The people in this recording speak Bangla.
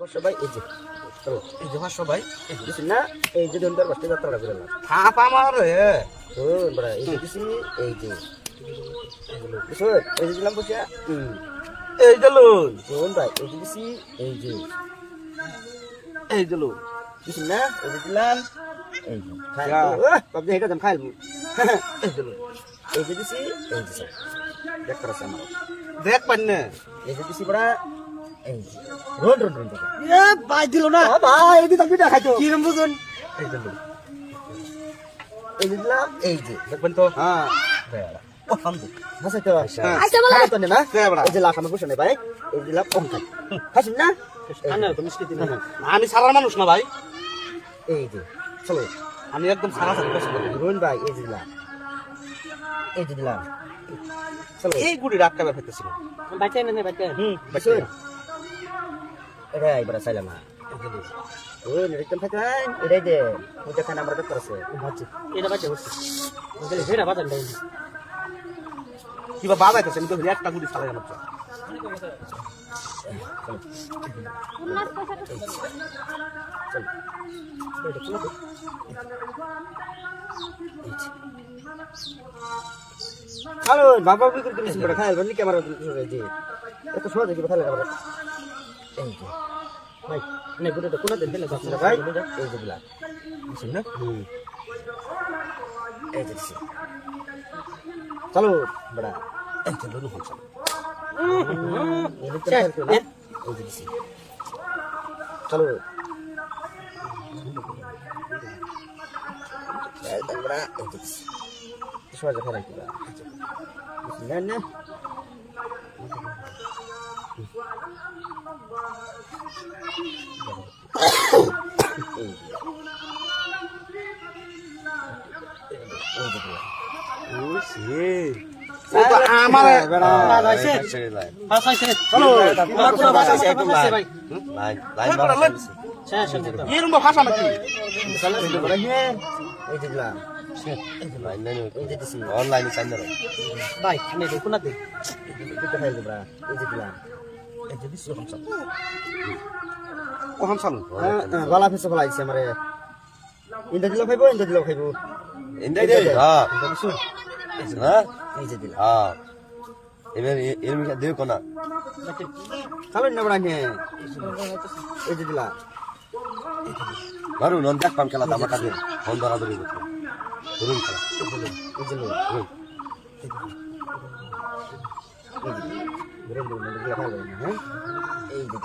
সবাই এই যে এই যে সবাই দিছি না এই যে ধরুন বসতে যাত্রা করে না থাপ আমার বড় এই যে দিছি এই যে বুঝছো এই যে দিলাম পয়সা এই যে লই শোন ভাই এই যে দিছি এই যে দিছি না এই যে দিলাম এই যে বাবু এটা দাম খাইলবো এই যে দিছি এই যে দেখ করছ আমার দেখ পান না এই যে দিছি বড় এই যে রোন রোন রোন এ বাই দিল না ভাই এই দিতাম পিঠা খাইতো কি রকম বুঝুন এই যে দিলাম এই যে দেখবেন তো হ্যাঁ ও হামদু হাসাই তো আচ্ছা বলা খাই তো না হ্যাঁ বড় এই যে লাখ আমার বসে নাই ভাই এই যে দিলাম কম খাই খাইছেন না আনা তো মিষ্টি দিন আমি সারা মানুষ না ভাই এই যে চলো আমি একদম সারা সারা পছন্দ করি রোহন ভাই এই যে দিলাম এই যে দিলাম চলো এই গুড়ি রাতটা ফেলতেছিল বাচ্চা না বাচ্চা বাসুন এটা এবার চাইলাম না ওই নিরীক্ষণ থাকেন এটাই দে ওটা খান আমার কাছে আছে বাচ্চা এটা বাচ্চা হচ্ছে বলে হেরা বাজার নাই কিবা বাজাইতেছে আমি তো একটা গুড়ি চালাই আমার হ্যালো বাবা বিক্রি করেছি বড় খাই বলি ক্যামেরা ধরে দি এত সহজ কি কথা লাগা এই যে ভাই নে গুড়ে তো কোন দিন দিলে বাচ্চা ভাই এই যে দিলা বুঝছেন না এই যে দিছি চলো বড়া এই তো লনু হচ্ছে এই যে দিছি চলো বড়া এই যে দিছি সহজ কথা লাগা না না আমার পাস হইছে চলো তোমার কোন ভাষা আছে ভাই শেষ হয়ে গেল এরকম ভাষা নাকি এই যে দিলাম এই যে দিছি ভাই আমি কোন দিন দিতে খাই বড়া এই যে দিলাম এই যে দিছো হামসা ও হামসা গলা ফেসে ফলাইছে আমারে ইন্দা দিলাম খাইবো ইন্দা দিলাম খাইবো Indah dia, ah, ah, এই যে দিলাম ah, ini dia kena. চলো না বড়া নে এই যে দিলাম Baru nonton pam kala dama kade, Honda raduri betul. Turun kala. এই যে লো Turun. এই যে দিলাম খাইবো হ্যাঁ এই যে